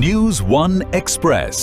News one express.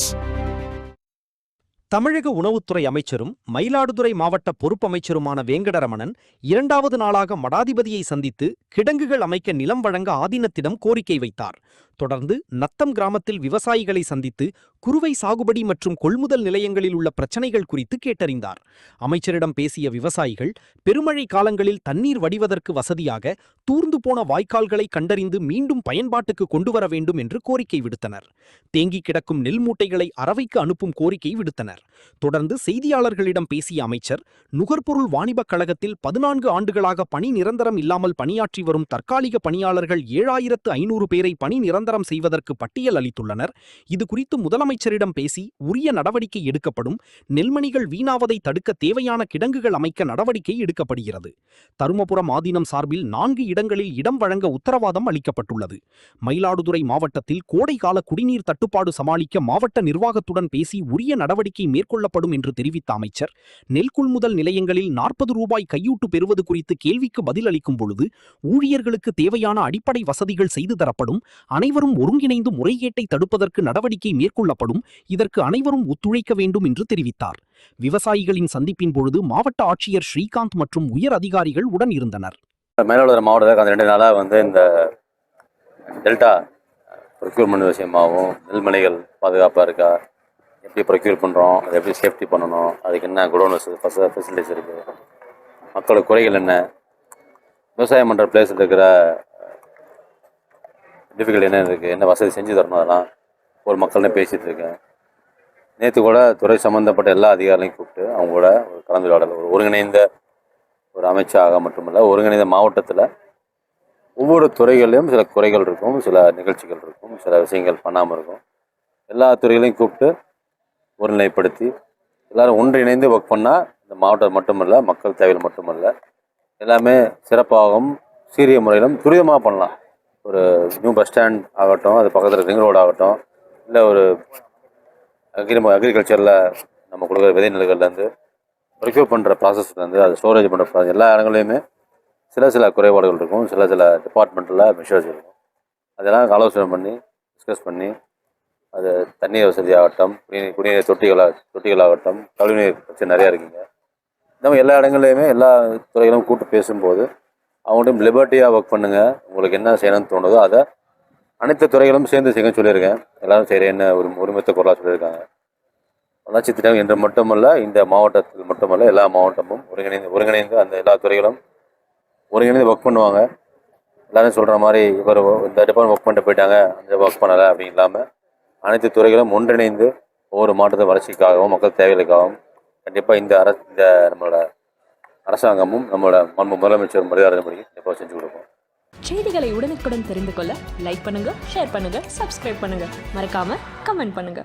தமிழக உணவுத்துறை அமைச்சரும் மயிலாடுதுறை மாவட்ட பொறுப்பமைச்சருமான வேங்கடரமணன் 2வது நாளாக மடாதிபதியை சந்தித்து கிடங்குகள் அமைக்க நிலம் வழங்க ஆதீனத்திடம் கோரிக்கை வைத்தார். தொடர்ந்து நத்தம் கிராமத்தில் விவசாயிகளை சந்தித்து குறுவை சாகுபடி மற்றும் கொள்முதல் நிலையங்களில் உள்ள பிரச்சனைகள் குறித்து கேட்டறிந்தார். அமைச்சரிடம் பேசிய விவசாயிகள் பெருமழை காலங்களில் தண்ணீர் வடிவதற்கு வசதியாக தூர்ந்து போன வாய்க்கால்களை கண்டறிந்து மீண்டும் பயன்பாட்டுக்கு கொண்டுவர வேண்டும் என்று கோரிக்கை விடுத்தனர். தேங்கி கிடக்கும் நெல் மூட்டைகளை அரவைக்கு அனுப்பும் கோரிக்கை விடுத்தனர். தொடர்ந்து செய்தியாளர்களிடம் பேசிய அமைச்சர், நுகர்பொருள் வாணிபக் கழகத்தில் 14 ஆண்டுகளாக பணி நிரந்தரம் இல்லாமல் பணியாற்றி வரும் தற்காலிக பணியாளர்கள் 7500 பேரை பணி நிரந்தரம் செய்வதற்கு பட்டியல் அளித்துள்ளனர். இது குறித்து முதலமைச்சரிடம் பேசி உரிய நடவடிக்கை எடுக்கப்படும். நெல்மணிகள் வீணாவதை தடுக்க தேவையான கிடங்குகள் அமைக்க நடவடிக்கை எடுக்கப்படுகிறது. தருமபுரம் ஆதீனம் சார்பில் 4 இடங்களில் இடம் வழங்க உத்தரவாதம் அளிக்கப்பட்டுள்ளது. மயிலாடுதுறை மாவட்டத்தில் கோடைகால குடிநீர் தட்டுப்பாடு சமாளிக்க மாவட்ட நிர்வாகத்துடன் பேசி உரிய நடவடிக்கை மேற்கொள்ளப்படும் என்று தெரிவித்த அமைச்சர், நெல் கொள்முதல் நிலையங்களில் 40 ரூபாய் கையூட்டு பெறுவது குறித்து கேள்விக்கு பதில் அளிக்கும் பொழுது, ஊழியர்களுக்கு தேவையான அடிப்படை வசதிகள் செய்து தரப்படும். அனைவரும் ஒருங்கிணைந்து முறைகேட்டை தடுப்பதற்கு நடவடிக்கை மேற்கொள்ளப்படும். இதற்கு அனைவரும் ஒத்துழைக்க வேண்டும் என்று தெரிவித்தார். விவசாயிகளின் சந்திப்பின் பொழுது மாவட்ட ஆட்சியர் ஸ்ரீகாந்த் மற்றும் உயர் அதிகாரிகள் உடன் இருந்தனர். மயிலாடுதுறை மாவட்டத்தில் அந்த 2 நாளாக இந்த டெல்டா ப்ரொக்யூர்மெண்ட் விஷயமாகவும் நெல்மணிகள் பாதுகாப்பாக இருக்கா, எப்படி ப்ரொக்யூர் பண்ணுறோம், அதை எப்படி சேஃப்டி பண்ணணும், அதுக்கு என்ன குடோனஸ் ஃபெசிலிட்டிஸ் இருக்குது, மக்களோட குறைகள் என்ன, விவசாயம் பண்ணுற பிளேஸில் இருக்கிற டிஃபிகல்ட்டி என்ன இருக்குது, என்ன வசதி செஞ்சு தரணும், அதெல்லாம் ஒரு மக்கள்னு பேசிகிட்டு இருக்கேன். நேற்று கூட துறை சம்மந்தப்பட்ட எல்லா அதிகாரிகளையும் கூப்பிட்டு அவங்க கூட ஒரு கலந்துரையாடல், ஒரு ஒருங்கிணைந்த ஒரு அமைச்சாக மட்டுமல்ல, ஒருங்கிணைந்த மாவட்டத்தில் ஒவ்வொரு துறைகளிலும் சில குறைகள் இருக்கும், சில நிகழ்ச்சிகள் இருக்கும், சில விஷயங்கள் பண்ணாமல் இருக்கும். எல்லா துறைகளையும் கூப்பிட்டு ஒருநிலைப்படுத்தி எல்லோரும் ஒன்றிணைந்து ஒர்க் பண்ணால் இந்த மாவட்டம் மட்டுமல்ல, மக்கள் தேவையில் மட்டுமல்ல, எல்லாமே சிறப்பாகவும் சீரிய முறையிலும் துரிதமாக பண்ணலாம். ஒரு நியூ பஸ் ஸ்டாண்ட் ஆகட்டும், அது பக்கத்தில் ரிங் ரோடு ஆகட்டும், இல்லை ஒரு அக்ரிகல்ச்சரில் நம்ம கொடுக்குற விதை நெல்கள்லேருந்து ப்ரொக்யூர் பண்ணுற ப்ராசஸ்லேருந்து அது ஸ்டோரேஜ் பண்ணுற ப்ராசஸ், எல்லா இடங்களையுமே சில குறைபாடுகள் இருக்கும், சில டிபார்ட்மெண்ட்டில் மெஷர்ஸ் இருக்கும். அதெல்லாம் ஆலோசனை பண்ணி டிஸ்கஸ் பண்ணி, அது தண்ணீர் வசதி ஆகட்டும், குடிநீர் தொட்டிகளாகட்டும், கழிவுநீர் பிரச்சனை நிறையா இருக்குங்க. இந்த மாதிரி எல்லா இடங்கள்லையுமே எல்லா துறைகளும் கூப்பிட்டு பேசும்போது அவங்கள்ட்ட லிபர்ட்டியாக ஒர்க் பண்ணுங்கள், உங்களுக்கு என்ன செய்யணும்னு தோணுதோ அதை அனைத்து துறைகளும் சேர்ந்து செய்யணும்னு சொல்லியிருக்கேன். எல்லோரும் சரி என்ன ஒருமித்த குரலாக சொல்லியிருக்காங்க. வளர்ச்சி திட்டம் என்று மட்டுமல்ல, இந்த மாவட்டத்தில் மட்டுமல்ல, எல்லா மாவட்டமும் ஒருங்கிணைந்து அந்த எல்லா துறைகளும் ஒருங்கிணைந்து ஒர்க் பண்ணுவாங்க. எல்லோரும் சொல்கிற மாதிரி இவர் இந்த டிபார்ட்மெண்ட் ஒர்க் பண்ணிட்டு போயிட்டாங்க, அந்த ஒர்க் பண்ணலை அப்படின்னு இல்லாமல் அனைத்து துறைகளும் ஒன்றிணைந்து ஒவ்வொரு மாவட்டத்தின் வளர்ச்சிக்காகவும் மக்கள் தேவைகளுக்காகவும் கண்டிப்பாக இந்த நம்மளோட அரசாங்கமும் நம்மளோட முதலமைச்சர் மரியாதை மொழி கண்டிப்பாக செஞ்சு கொடுப்போம். செய்திகளை உடனுக்குடன் தெரிந்து கொள்ள லைக் பண்ணுங்க, ஷேர் பண்ணுங்க, சப்ஸ்கிரைப் பண்ணுங்க, மறக்காம கமெண்ட் பண்ணுங்க.